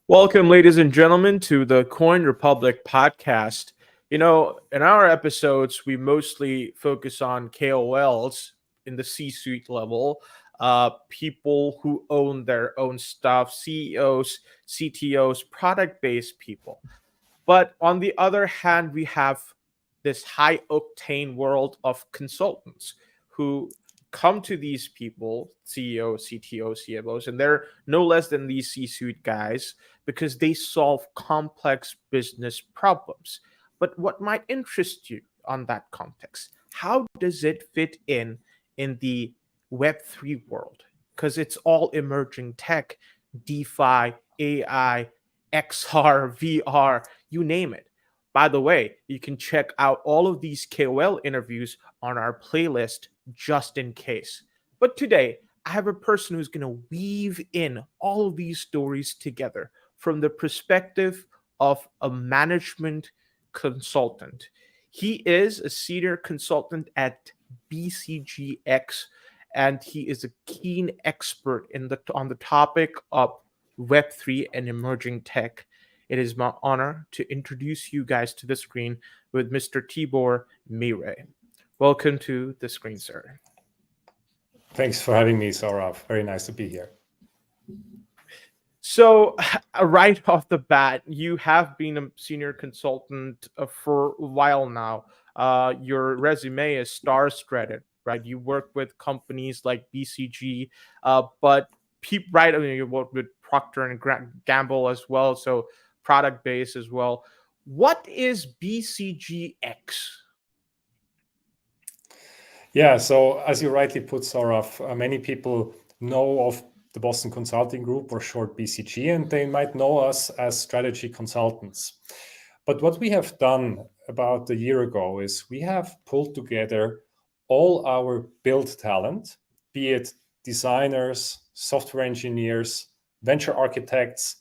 Welcome, ladies and gentlemen, to the Coin Republic podcast. In our episodes, we mostly focus on KOLs in the C suite level, people who own their own stuff, CEOs, CTOs, product based people. But on the other hand, we have this high octane world of consultants who come to these people, CEOs, CTOs, CFOs, and they're no less than these C suite guys because they solve complex business problems. But what might interest you on that context? How does it fit in the Web3 world? Because it's all emerging tech, DeFi, AI, XR, VR, you name it. By the way, you can check out all of these KOL interviews on our playlist just in case. But today, I have a person who's going to weave in all of these stories together from the perspective of a management consultant. He is a senior consultant at BCGX, and he is a keen expert on the topic of Web3 and emerging tech. It is my honor to introduce you guys to the screen with Mr. Tibor Mire. Welcome to the screen, sir. Thanks for having me, Saurav. Very nice to be here. So, right off the bat, you have been a senior consultant for a while now. Your resume is star-studded, right? You work with companies like BCG, but right, I mean, you work with Procter and Gamble as well, so product base as well. What is BCGX? Yeah, so as you rightly put, Saurav, many people know of the Boston Consulting Group, or short BCG, and they might know us as strategy consultants. But what we have done about a year ago is we have pulled together all our build talent, be it designers, software engineers, venture architects,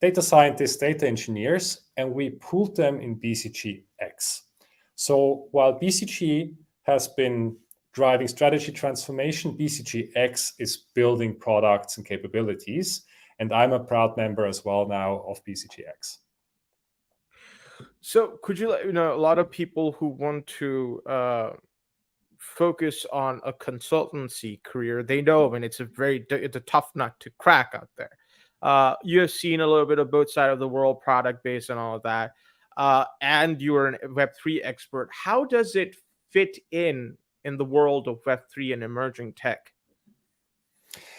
data scientists, data engineers, and we pooled them in BCGX. So while BCG has been driving strategy transformation, BCGX is building products and capabilities, and I'm a proud member as well now of BCGX. So could you let a lot of people who want to focus on a consultancy career, they know, and it's a tough nut to crack out there. You have seen a little bit of both sides of the world, product based and all of that, and you are a Web3 expert. How does it fit in the world of Web3 and emerging tech?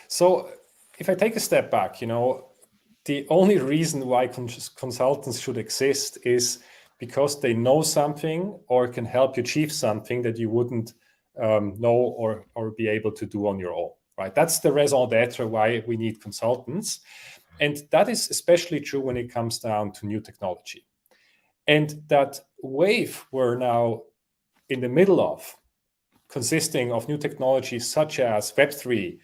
So if I take a step back, the only reason why consultants should exist is because they know something or can help you achieve something that you wouldn't know or be able to do on your own, right? That's the raison d'etre why we need consultants. And that is especially true when it comes down to new technology. And that wave we're now in the middle of, consisting of new technologies such as Web3,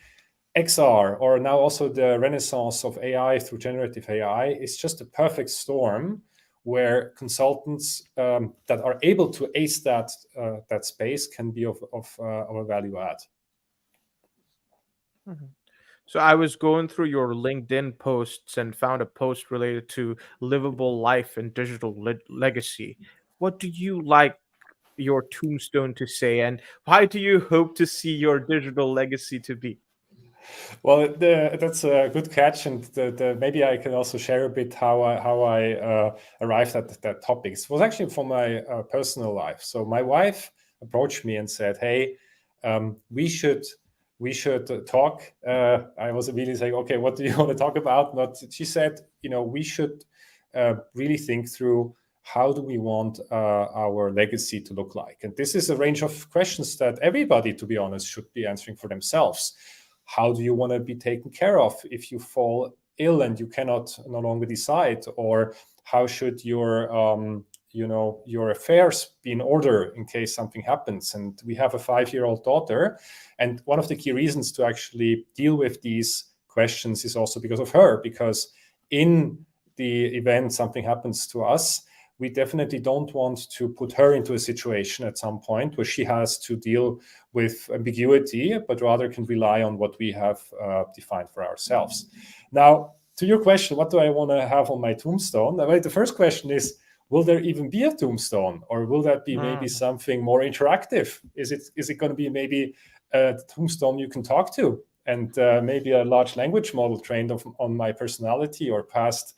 XR, or now also the renaissance of AI through generative AI, is just a perfect storm where consultants that are able to ace that space can be of a value add. Mm-hmm. So I was going through your LinkedIn posts and found a post related to livable life and digital legacy. What do you like your tombstone to say, and why do you hope to see your digital legacy to be? Well, that's a good catch, and maybe I can also share a bit how I arrived at that topic. It was actually from my personal life. So my wife approached me and said, "Hey, we should talk." I was immediately saying, "Okay, what do you want to talk about?" But she said, we should really think through how do we want our legacy to look like, and this is a range of questions that everybody, to be honest, should be answering for themselves. How do you want to be taken care of if you fall ill and you cannot no longer decide? Or how should your affairs be in order in case something happens? And we have a 5-year-old daughter. And one of the key reasons to actually deal with these questions is also because of her, because in the event something happens to us, we definitely don't want to put her into a situation at some point where she has to deal with ambiguity, but rather can rely on what we have defined for ourselves. Now, to your question, what do I want to have on my tombstone? The first question is, will there even be a tombstone, or will that be maybe something more interactive? Is it going to be maybe a tombstone you can talk to, and maybe a large language model trained on my personality or past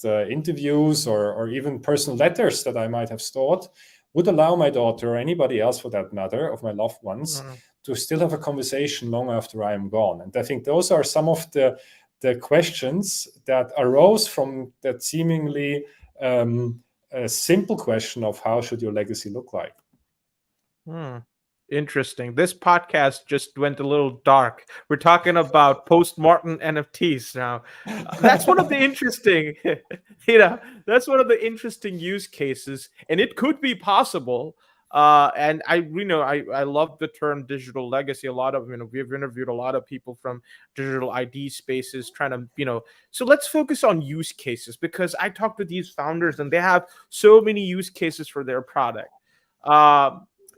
interviews, or even personal letters that I might have stored, would allow my daughter, or anybody else for that matter, of my loved ones, to still have a conversation long after I am gone. And I think those are some of the questions that arose from that seemingly a simple question of how should your legacy look like. Interesting. This podcast just went a little dark. We're talking about post-mortem NFTs now. That's one of the interesting, that's one of the interesting use cases, and it could be possible. And I love the term digital legacy. A lot of, we've interviewed a lot of people from digital ID spaces trying to, so let's focus on use cases, because I talked to these founders and they have so many use cases for their product.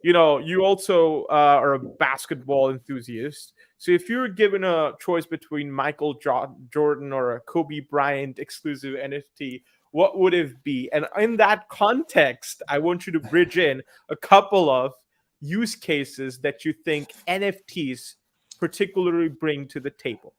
You also are a basketball enthusiast. So if you were given a choice between Michael Jordan or a Kobe Bryant exclusive NFT, what would it be? And in that context, I want you to bridge in a couple of use cases that you think NFTs particularly bring to the table.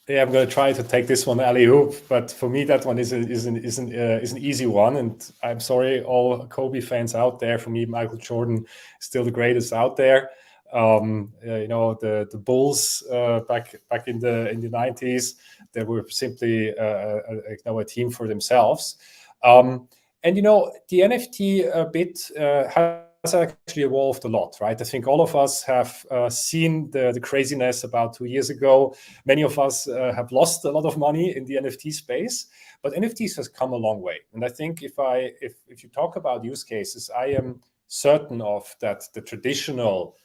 Yeah, I'm going to try to take this one alley-oop, but for me that one is an easy one, and I'm sorry, all Kobe fans out there. For me, Michael Jordan is still the greatest out there. The Bulls back in the 90s, they were simply a team for themselves. And the NFT bit has actually evolved a lot, right? I think all of us have seen the craziness about 2 years ago. Many of us have lost a lot of money in the NFT space, but NFTs has come a long way. And I think if you talk about use cases, I am certain of that the traditional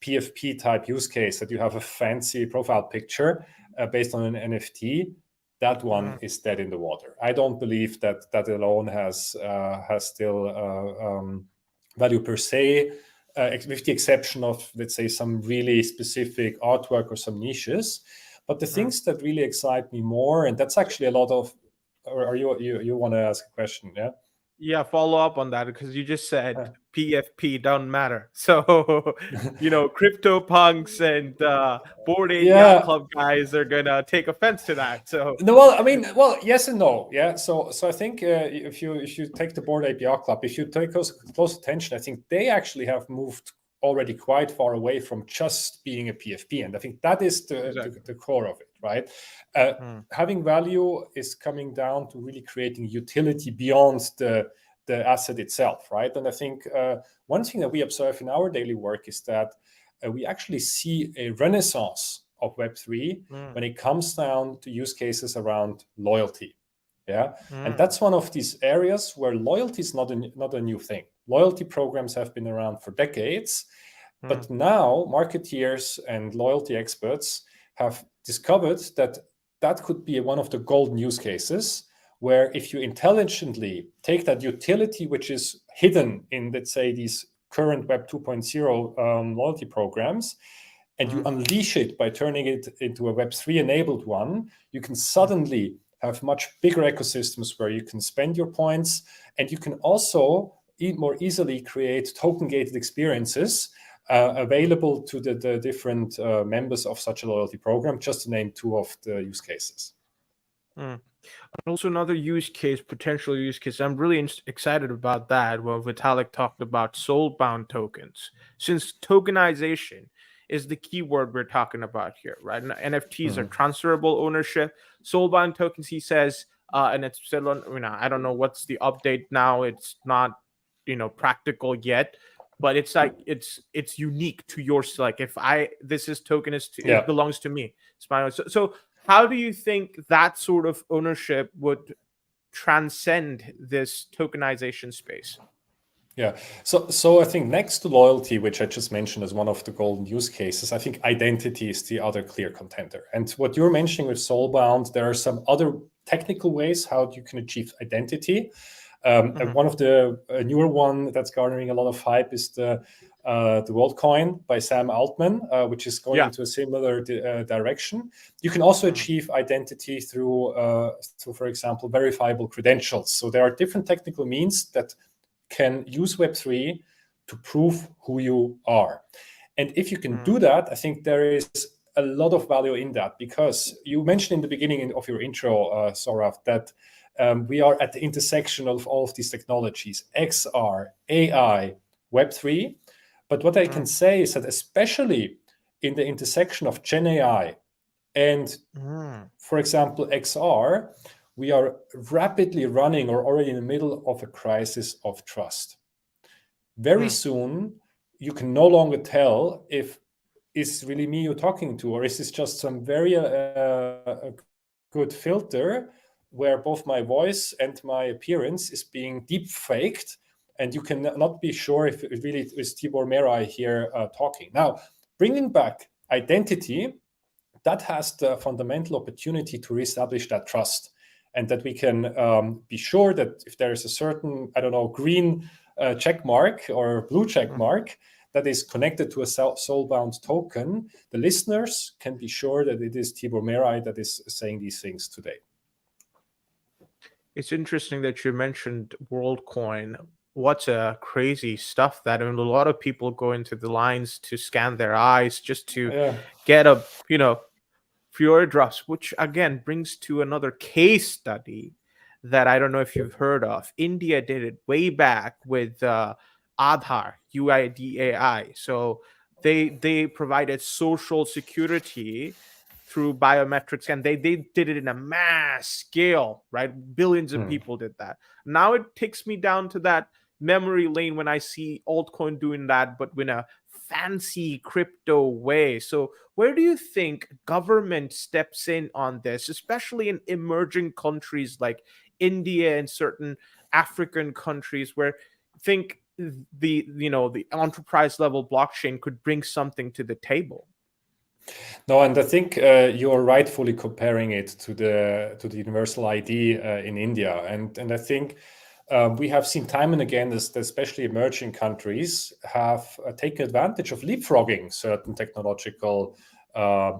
PFP type use case, that you have a fancy profile picture based on an NFT, that one is dead in the water. I don't believe that alone has still value per se, with the exception of, let's say, some really specific artwork or some niches. But the things that really excite me more, and that's actually a lot of, or you want to ask a question, yeah? Yeah, follow up on that, because you just said PFP don't matter. So, crypto punks and Bored Ape Yacht Club guys are gonna take offense to that. So no, well, yes and no, yeah. So I think if you take the Bored Ape Yacht Club, if you take close attention, I think they actually have moved already quite far away from just being a PFP, and I think that is the core of it, right? Having value is coming down to really creating utility beyond the asset itself, right? And I think one thing that we observe in our daily work is that we actually see a renaissance of Web3 when it comes down to use cases around loyalty. Yeah, and that's one of these areas where loyalty is not a new thing. Loyalty programs have been around for decades, but now marketeers and loyalty experts have discovered that could be one of the golden use cases, where if you intelligently take that utility which is hidden in, let's say, these current Web 2.0 loyalty programs, and you unleash it by turning it into a Web3 enabled one, you can suddenly have much bigger ecosystems where you can spend your points, and you can also more easily create token gated experiences available to the different members of such a loyalty program, just to name two of the use cases. Also, another potential use case, I'm really excited about that. Well, Vitalik talked about soul-bound tokens, since tokenization is the keyword we're talking about here, right? And NFTs are transferable ownership. Soul-bound tokens, he says, and it's still on, I don't know what's the update now. It's not, practical yet, but it's like it's unique to yours. Like, if it belongs to me. It's my own. So how do you think that sort of ownership would transcend this tokenization space? Yeah. So I think next to loyalty, which I just mentioned as one of the golden use cases, I think identity is the other clear contender. And what you're mentioning with soulbound, there are some other technical ways how you can achieve identity. And one of the newer one that's garnering a lot of hype is the the WorldCoin by Sam Altman, which is going Yeah. into a similar direction. You can also Mm. achieve identity through, for example, verifiable credentials. So there are different technical means that can use Web3 to prove who you are. And if you can do that, I think there is a lot of value in that, because you mentioned in the beginning of your intro, Saurav, that we are at the intersection of all of these technologies, XR, AI, Web3. But what I can say is that especially in the intersection of Gen AI and, for example, XR, we are rapidly running or already in the middle of a crisis of trust. Very soon, you can no longer tell if it's really me you're talking to, or is this just some very good filter where both my voice and my appearance is being deep faked, and you can not be sure if it really is Tibor Merai here talking. Now, bringing back identity, that has the fundamental opportunity to reestablish that trust, and that we can be sure that if there is a certain, I don't know, green check mark or blue check mark that is connected to a soul-bound token, the listeners can be sure that it is Tibor Merai that is saying these things today. It's interesting that you mentioned WorldCoin. What's a crazy stuff that, I mean, a lot of people go into the lines to scan their eyes just to get a, fewer drops, which again brings to another case study that I don't know if you've heard of. India did it way back with Aadhaar, UIDAI. So they provided social security through biometrics, and they did it in a mass scale, right? Billions of people did that. Now it takes me down to that memory lane when I see altcoin doing that, but in a fancy crypto way. So where do you think government steps in on this, especially in emerging countries like India and certain African countries, where I think the enterprise level blockchain could bring something to the table? No, and I think you're rightfully comparing it to the universal ID in India, and I think we have seen time and again that especially emerging countries have taken advantage of leapfrogging certain technological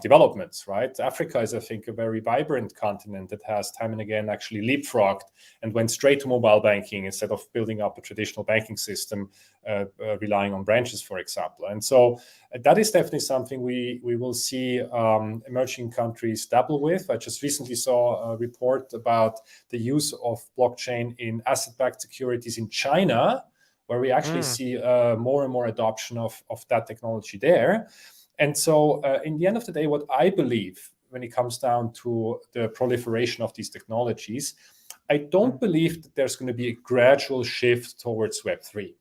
developments, right? Africa is, I think, a very vibrant continent that has time and again actually leapfrogged and went straight to mobile banking instead of building up a traditional banking system, relying on branches, for example. And so that is definitely something we will see emerging countries dabble with. I just recently saw a report about the use of blockchain in asset-backed securities in China, where we actually see more and more adoption of that technology there. And so in the end of the day, what I believe when it comes down to the proliferation of these technologies, I don't believe that there's going to be a gradual shift towards Web3.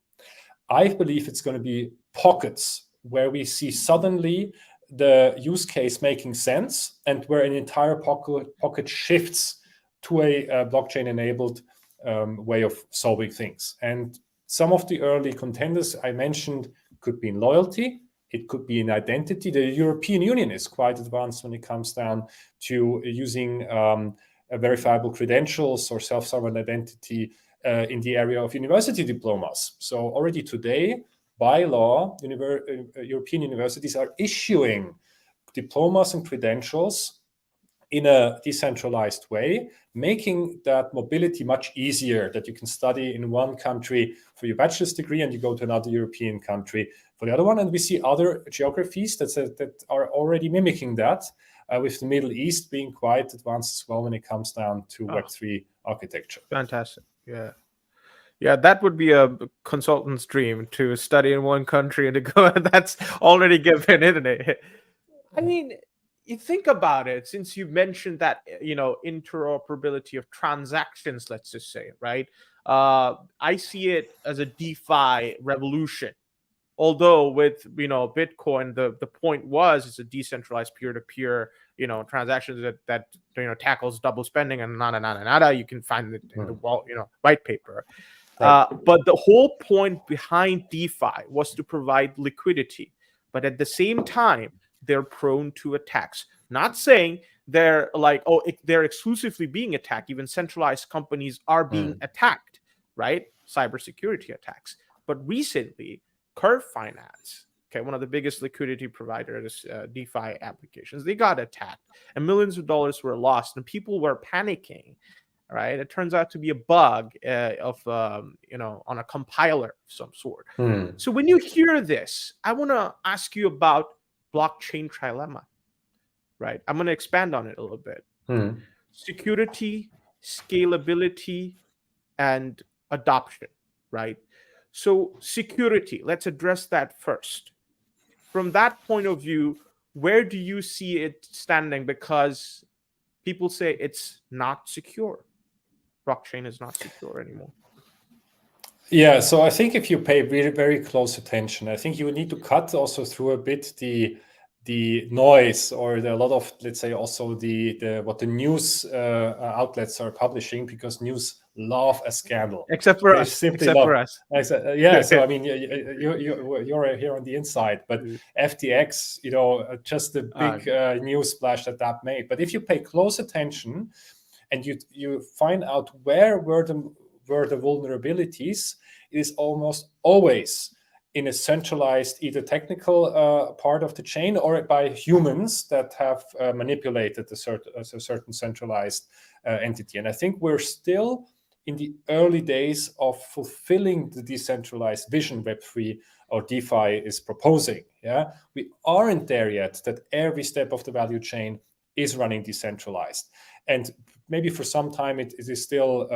I believe it's going to be pockets where we see suddenly the use case making sense and where an entire pocket shifts to a blockchain-enabled way of solving things. And some of the early contenders I mentioned could be in loyalty. It could be in identity. The European Union is quite advanced when it comes down to using verifiable credentials or self-sovereign identity in the area of university diplomas. So already today, by law, European universities are issuing diplomas and credentials in a decentralized way, making that mobility much easier, that you can study in one country for your bachelor's degree and you go to another European country for the other one. And we see other geographies that are already mimicking that, with the Middle East being quite advanced as well when it comes down to Web3 architecture. Fantastic. Yeah, that would be a consultant's dream, to study in one country and to go. That's already given, isn't it? I mean, you think about it, since you mentioned that, interoperability of transactions, let's just say, right? I see it as a DeFi revolution. Although with Bitcoin, the point was it's a decentralized peer-to-peer transactions that tackles double spending and nada. You can find it in the white paper. Right. But the whole point behind DeFi was to provide liquidity, but at the same time they're prone to attacks. Not saying they're like, they're exclusively being attacked. Even centralized companies are being attacked, right? Cybersecurity attacks. But recently, Curve Finance, okay, one of the biggest liquidity providers, DeFi applications, they got attacked and millions of dollars were lost and people were panicking. Right, it turns out to be a bug of on a compiler of some sort. Hmm. So when you hear this, I want to ask you about blockchain trilemma. Right, I'm going to expand on it a little bit. Hmm. Security, scalability, and adoption. Right. So security, let's address that first. From that point of view, where do you see it standing? Because people say it's not secure. Blockchain is not secure anymore. Yeah, so I think if you pay very, very close attention, I think you need to cut also through a bit the noise or a lot of, let's say, also the what the news outlets are publishing, because news love a scandal. Except for They us. simply Except for love. us. Yeah, so I mean, you're here on the inside, but FTX, just the big news splash that made. But if you pay close attention and you find out where were the vulnerabilities, it is almost always in a centralized, either technical part of the chain or by humans that have manipulated a certain centralized entity. And I think we're still in the early days of fulfilling the decentralized vision Web3 or DeFi is proposing. Yeah, we aren't there yet that every step of the value chain is running decentralized. And maybe for some time it is still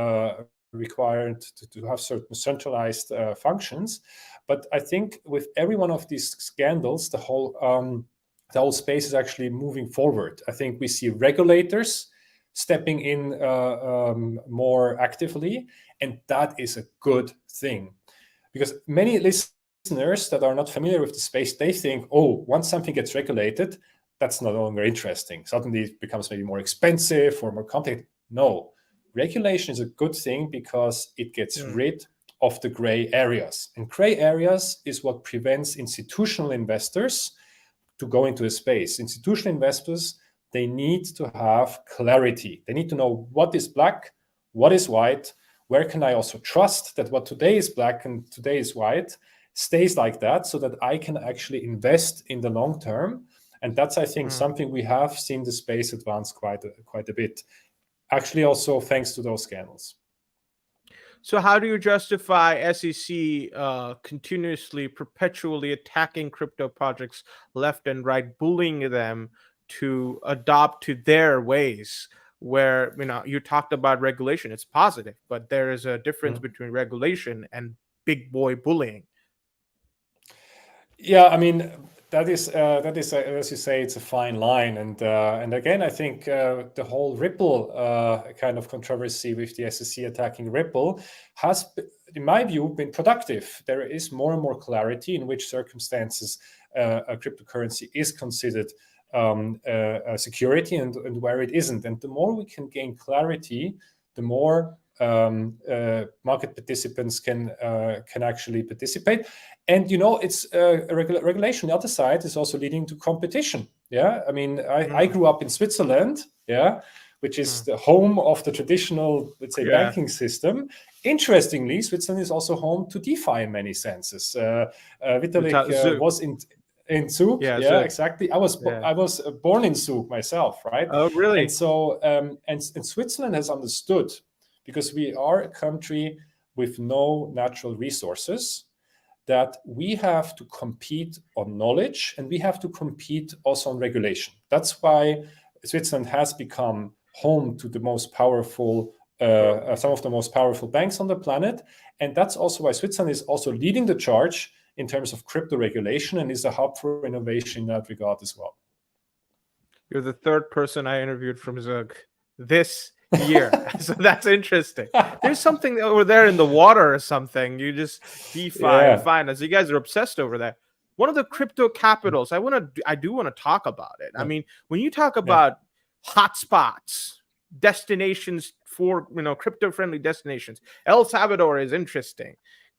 required to have certain centralized functions. But I think with every one of these scandals, the whole space is actually moving forward. I think we see regulators stepping in more actively, and that is a good thing. Because many listeners that are not familiar with the space, they think, oh, once something gets regulated, that's no longer interesting. Suddenly it becomes maybe more expensive or more complicated. No, regulation is a good thing because it gets rid of the gray areas. And gray areas is what prevents institutional investors to go into a space. Institutional investors, they need to have clarity. They need to know what is black, what is white, where can I also trust that what today is black and today is white stays like that, so that I can actually invest in the long term. And that's, I think, something we have seen the space advance quite a bit. Actually, also thanks to those scandals. So how do you justify SEC continuously, perpetually attacking crypto projects left and right, bullying them to adopt to their ways? Where, you talked about regulation, it's positive, but there is a difference between regulation and big boy bullying. Yeah, I mean, that is as you say, it's a fine line, and again, I think the whole Ripple kind of controversy with the SEC attacking Ripple has, in my view, been productive. There is more and more clarity in which circumstances a cryptocurrency is considered a security and where it isn't. And the more we can gain clarity, the more market participants can actually participate. And it's a regulation. The other side is also leading to competition. Yeah, I mean, I grew up in Switzerland. Yeah, which is the home of the traditional, let's say, banking system. Interestingly, Switzerland is also home to DeFi in many senses. Vitalik was in Zug. Yeah, Zug. Exactly. I was born in Zug myself, right? Oh, really? And so, and Switzerland has understood, because we are a country with no natural resources, that we have to compete on knowledge and we have to compete also on regulation. That's why Switzerland has become home to the most powerful, some of the most powerful banks on the planet. And that's also why Switzerland is also leading the charge in terms of crypto regulation and is a hub for innovation in that regard as well. You're the third person I interviewed from Zug this year. So that's interesting. There's something over there in the water or something. You just DeFi and finance. You guys are obsessed over that. One of the crypto capitals. I do want to talk about it. I mean, when you talk about hotspots, destinations for crypto-friendly destinations, El Salvador is interesting.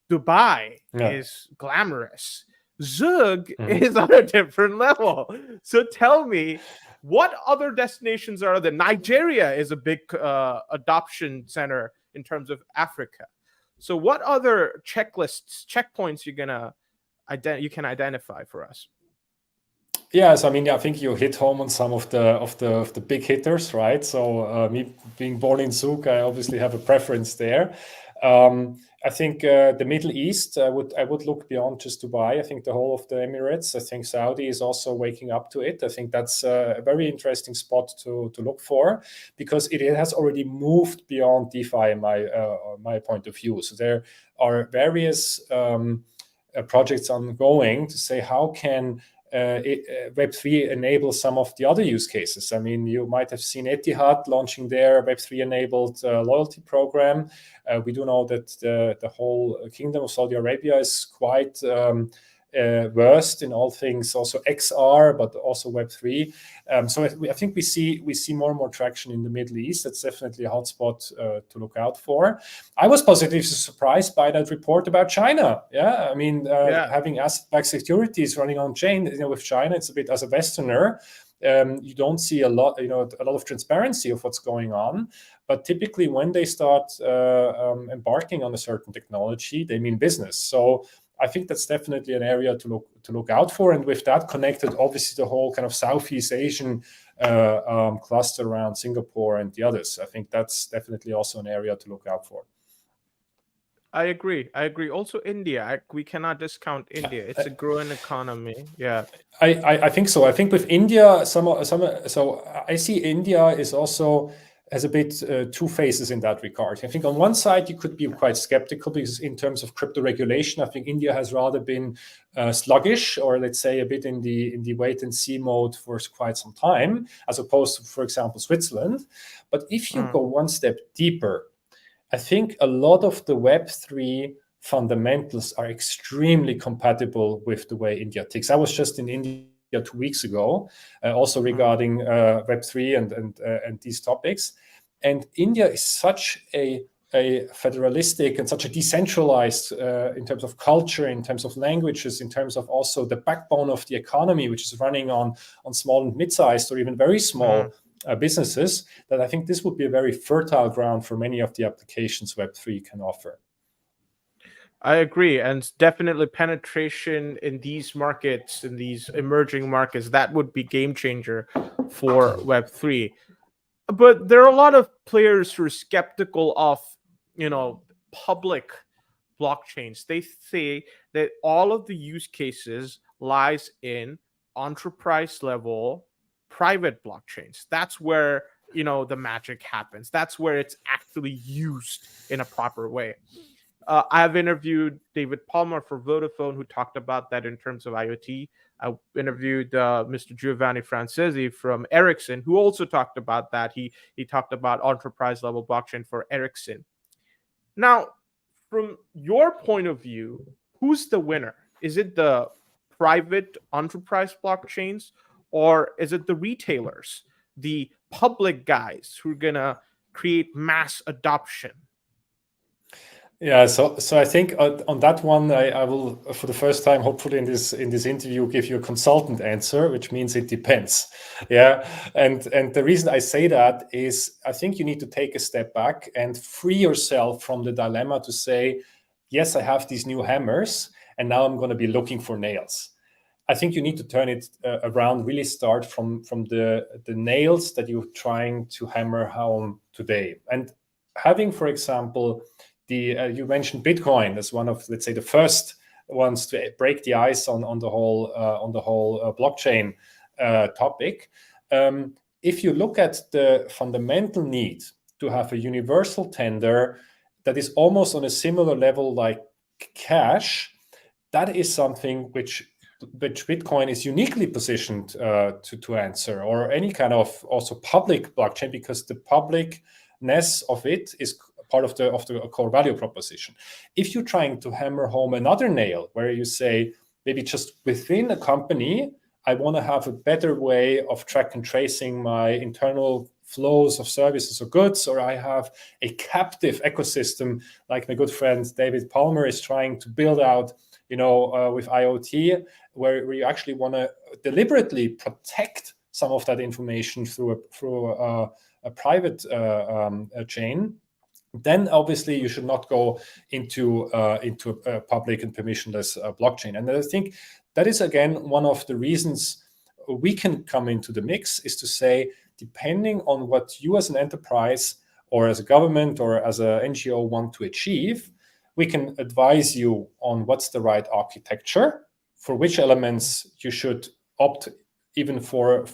Dubai is glamorous. Zug is on a different level. So tell me, what other destinations are there? Nigeria is a big adoption center in terms of Africa. So what other checkpoints you're gonna you can identify for us? Yes, I mean, I think you hit home on some of the big hitters, right? So me being born in Zug, I obviously have a preference there. I think the Middle East, I would look beyond just Dubai. I think the whole of the Emirates. I think Saudi is also waking up to it. I think that's a very interesting spot to look for, because it has already moved beyond DeFi in my point of view. So there are various projects ongoing to say how can Web3 enable some of the other use cases. I mean, you might have seen Etihad launching their Web3 enabled loyalty program. We do know that the whole Kingdom of Saudi Arabia is quite versed in all things, also XR, but also Web3. So I think we see more and more traction in the Middle East. That's definitely a hotspot to look out for. I was positively surprised by that report about China. Yeah, I mean, having asset-backed securities running on chain, with China, it's a bit, as a Westerner, you don't see a lot of transparency of what's going on. But typically, when they start embarking on a certain technology, they mean business. So I think that's definitely an area to look out for, and with that connected, obviously, the whole kind of Southeast Asian cluster around Singapore and the others. I think that's definitely also an area to look out for. I agree. Also, India, we cannot discount India. It's a growing economy. Yeah. I think so. I think with India, so I see India is also has a bit two faces in that regard. I think on one side you could be quite skeptical, because in terms of crypto regulation, I think India has rather been sluggish, or let's say a bit in the wait and see mode for quite some time, as opposed to, for example, Switzerland. But if you go one step deeper, I think a lot of the Web3 fundamentals are extremely compatible with the way India ticks. I was just in India 2 weeks ago, also regarding Web3 and these topics. And India is such a federalistic and such a decentralized in terms of culture, in terms of languages, in terms of also the backbone of the economy, which is running on small and mid-sized or even very small businesses, that I think this would be a very fertile ground for many of the applications Web3 can offer. I agree. And definitely penetration in these markets, in these emerging markets, that would be game changer for Web3. But there are a lot of players who are skeptical of, public blockchains. They say that all of the use cases lies in enterprise level private blockchains. That's where, the magic happens. That's where it's actually used in a proper way. I have interviewed David Palmer for Vodafone, who talked about that in terms of IoT. I interviewed Mr. Giovanni Francesi from Ericsson, who also talked about that. He talked about enterprise level blockchain for Ericsson. Now, from your point of view, who's the winner? Is it the private enterprise blockchains, or is it the retailers, the public guys who are going to create mass adoption? Yeah, so I think on that one, I will, for the first time, hopefully in this interview, give you a consultant answer, which means it depends. Yeah, and the reason I say that is I think you need to take a step back and free yourself from the dilemma to say, yes, I have these new hammers, and now I'm going to be looking for nails. I think you need to turn it around, really start from the nails that you're trying to hammer home today. And having, for example, you mentioned Bitcoin as one of, let's say, the first ones to break the ice on the whole blockchain topic. If you look at the fundamental need to have a universal tender that is almost on a similar level like cash, that is something which Bitcoin is uniquely positioned to answer, or any kind of also public blockchain, because the publicness of it is part of the core value proposition. If you're trying to hammer home another nail, where you say maybe just within a company, I want to have a better way of track and tracing my internal flows of services or goods, or I have a captive ecosystem like my good friend David Palmer is trying to build out, with IoT, where you actually want to deliberately protect some of that information through a private chain. then obviously you should not go into public and permissionless blockchain. And I think that is, again, one of the reasons we can come into the mix, is to say, depending on what you as an enterprise or as a government or as an NGO want to achieve, we can advise you on what's the right architecture, for which elements you should opt even for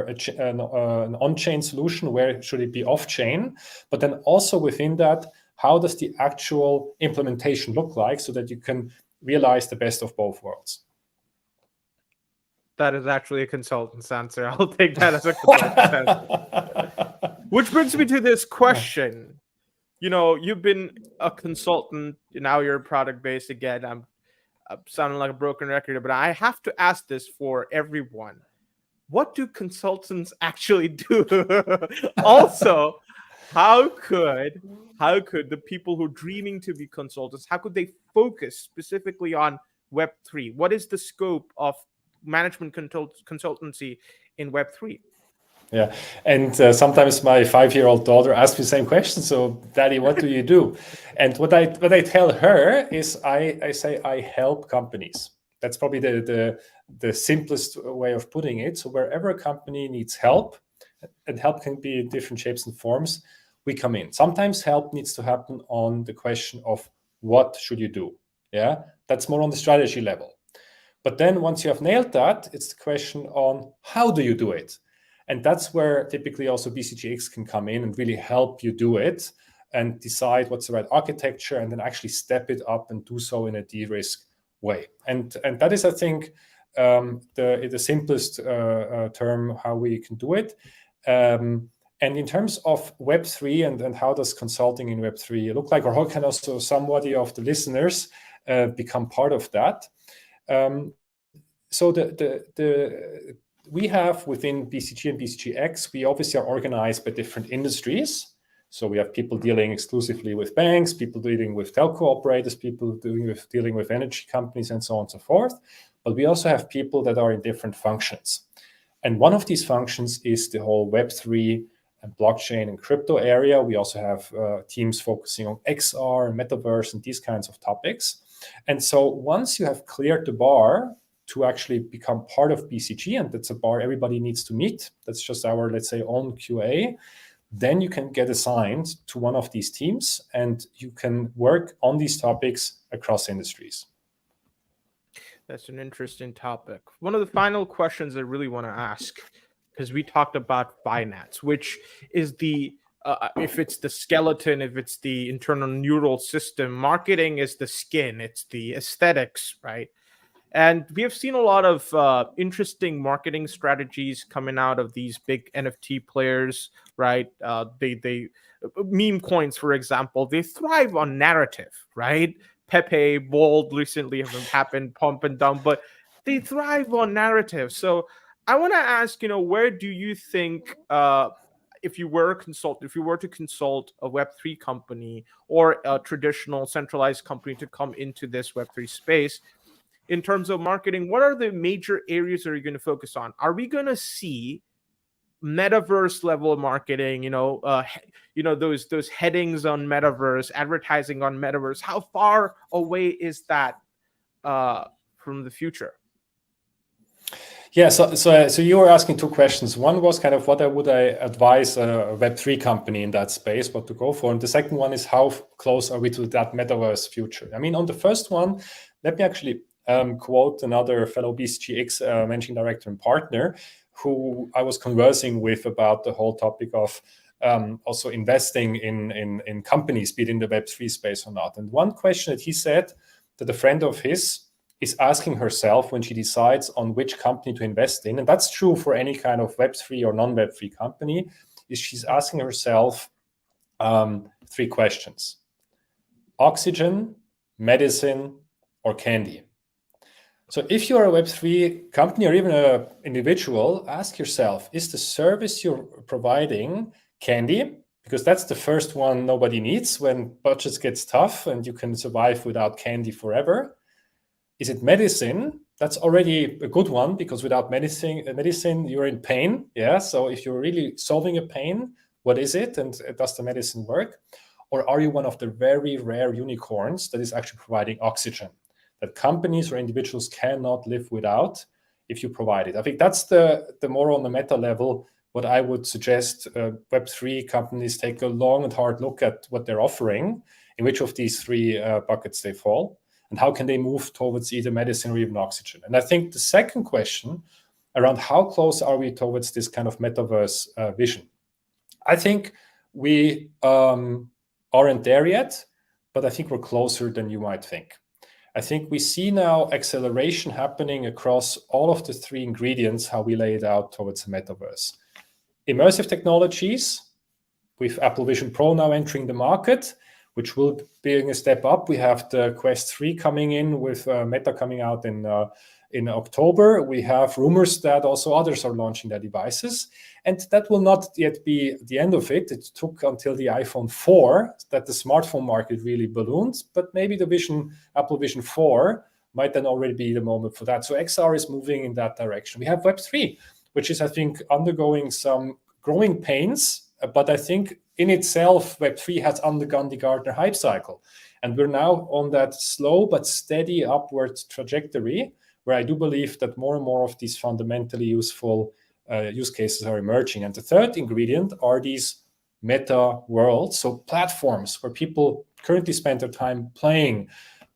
an on-chain solution, where should it be off-chain, but then also within that, how does the actual implementation look like, so that you can realize the best of both worlds. That is actually a consultant's answer. I'll take that as a consultant's answer. Which brings me to this question. You know, you've been a consultant, now you're product-based again. I'm sounding like a broken record, but I have to ask this for everyone. What do consultants actually do? Also, how could the people who are dreaming to be consultants, how could they focus specifically on Web3? What is the scope of management consultancy in Web3? Yeah, and sometimes my 5-year-old daughter asks me the same question. So, Daddy, what do you do? And what I tell her is, I say I help companies. That's probably the simplest way of putting it. So wherever a company needs help, and help can be in different shapes and forms, we come in. Sometimes help needs to happen on the question of what should you do? Yeah, that's more on the strategy level. But then once you have nailed that, it's the question on how do you do it? And that's where typically also BCGX can come in and really help you do it and decide what's the right architecture, and then actually step it up and do so in a de-risk way. And that is, I think, the simplest term how we can do it. And in terms of Web3 and how does consulting in Web3 look like, or how can also somebody of the listeners become part of that? So we have within BCG and BCGX, we obviously are organized by different industries. So we have people dealing exclusively with banks, people dealing with telco operators, people dealing with energy companies, and so on and so forth. But we also have people that are in different functions. And one of these functions is the whole Web3 and blockchain and crypto area. We also have teams focusing on XR and metaverse and these kinds of topics. And so once you have cleared the bar to actually become part of BCG, and that's a bar everybody needs to meet, that's just our, let's say, own QA, then you can get assigned to one of these teams and you can work on these topics across industries. That's an interesting topic. One of the final questions I really want to ask, because we talked about finance, which is the if it's the skeleton, if it's the internal neural system, marketing is the skin, it's the aesthetics, right? And we have seen a lot of interesting marketing strategies coming out of these big NFT players, right? They meme coins, for example, they thrive on narrative, right? Pepe, Bold recently have happened, pump and dump, but they thrive on narrative. So I want to ask, where do you think, if you were to consult a Web3 company or a traditional centralized company to come into this Web3 space, in terms of marketing, what are the major areas that you're going to focus on? Are we going to see metaverse level marketing, those headings on metaverse, advertising on metaverse? How far away is that from the future? Yeah, so you were asking two questions. One was kind of what would I advise a Web3 company in that space, what to go for. And the second one is how close are we to that metaverse future? I mean, on the first one, let me actually quote another fellow BCGX managing director and partner who I was conversing with about the whole topic of also investing in companies, be it in the Web3 space or not. And one question that he said that a friend of his is asking herself when she decides on which company to invest in, and that's true for any kind of Web3 or non-Web3 company, is she's asking herself 3 questions: oxygen, medicine, or candy? So if you're a Web3 company or even an individual, ask yourself, is the service you're providing candy? Because that's the first one nobody needs when budgets gets tough and you can survive without candy forever. Is it medicine? That's already a good one, because without medicine you're in pain. Yeah. So if you're really solving a pain, what is it? And does the medicine work? Or are you one of the very rare unicorns that is actually providing oxygen that companies or individuals cannot live without if you provide it? I think that's the more on the meta level what I would suggest Web3 companies take a long and hard look at what they're offering, in which of these three buckets they fall, and how can they move towards either medicine or even oxygen. And I think the second question around how close are we towards this kind of metaverse vision? I think we aren't there yet, but I think we're closer than you might think. I think we see now acceleration happening across all of the three ingredients, how we lay it out towards the metaverse. Immersive technologies, with Apple Vision Pro now entering the market, which will be a step up. We have the Quest 3 coming in with Meta coming out in October. We have rumors that also others are launching their devices. And that will not yet be the end of it. It took until the iPhone 4 that the smartphone market really ballooned. But maybe the Apple Vision 4 might then already be the moment for that. So XR is moving in that direction. We have Web3, which is, I think, undergoing some growing pains. But I think in itself, Web3 has undergone the Gartner hype cycle. And we're now on that slow but steady upward trajectory, where I do believe that more and more of these fundamentally useful use cases are emerging. And the third ingredient are these meta worlds, so platforms where people currently spend their time playing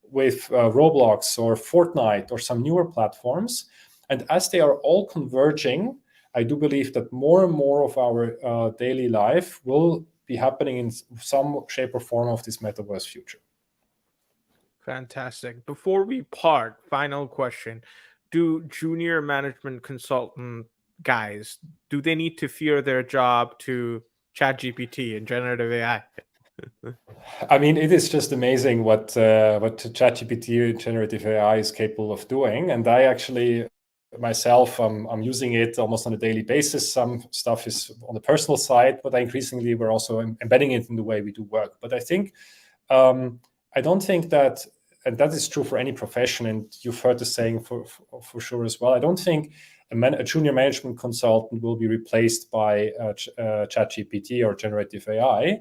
with Roblox or Fortnite or some newer platforms. And as they are all converging, I do believe that more and more of our daily life will be happening in some shape or form of this metaverse future. Fantastic. Before we part, final question. Do junior management consultant guys, do they need to fear their job to ChatGPT and generative AI? I mean, it is just amazing what ChatGPT and generative AI is capable of doing. And I actually, myself, I'm using it almost on a daily basis. Some stuff is on the personal side, but increasingly we're also embedding it in the way we do work. But I think, I don't think that, and that is true for any profession, and you've heard the saying for sure as well, I don't think a junior management consultant will be replaced by ChatGPT or generative AI,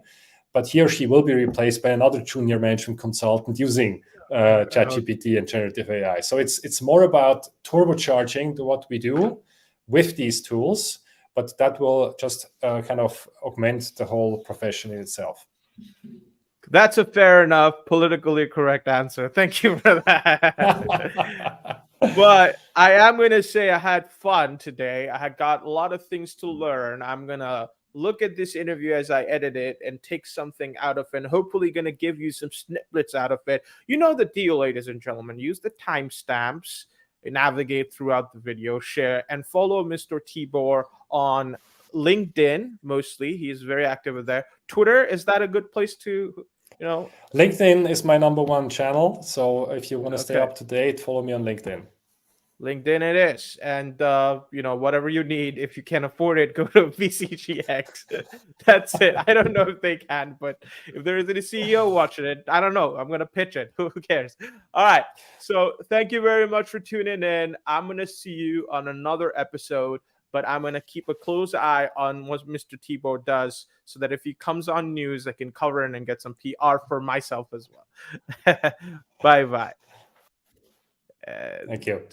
but he or she will be replaced by another junior management consultant using ChatGPT and generative AI. So it's more about turbocharging what we do with these tools, but that will just kind of augment the whole profession in itself. That's a fair enough, politically correct answer. Thank you for that. But I am going to say I had fun today. I had got a lot of things to learn. I'm going to look at this interview as I edit it and take something out of it, and hopefully going to give you some snippets out of it. You know the deal, ladies and gentlemen. Use the timestamps, navigate throughout the video, share, and follow Mr. Tibor on LinkedIn. Mostly, he is very active there. Twitter, is that a good place to, LinkedIn is my number one channel. So if you want to stay up to date, follow me on LinkedIn. LinkedIn it is. And, whatever you need, if you can't afford it, go to VCGX. That's it. I don't know if they can, but if there is any CEO watching it, I don't know. I'm going to pitch it. Who cares? All right. So thank you very much for tuning in. I'm going to see you on another episode, but I'm going to keep a close eye on what Mr. Tibor does so that if he comes on news, I can cover it and get some PR for myself as well. Bye-bye. Thank you.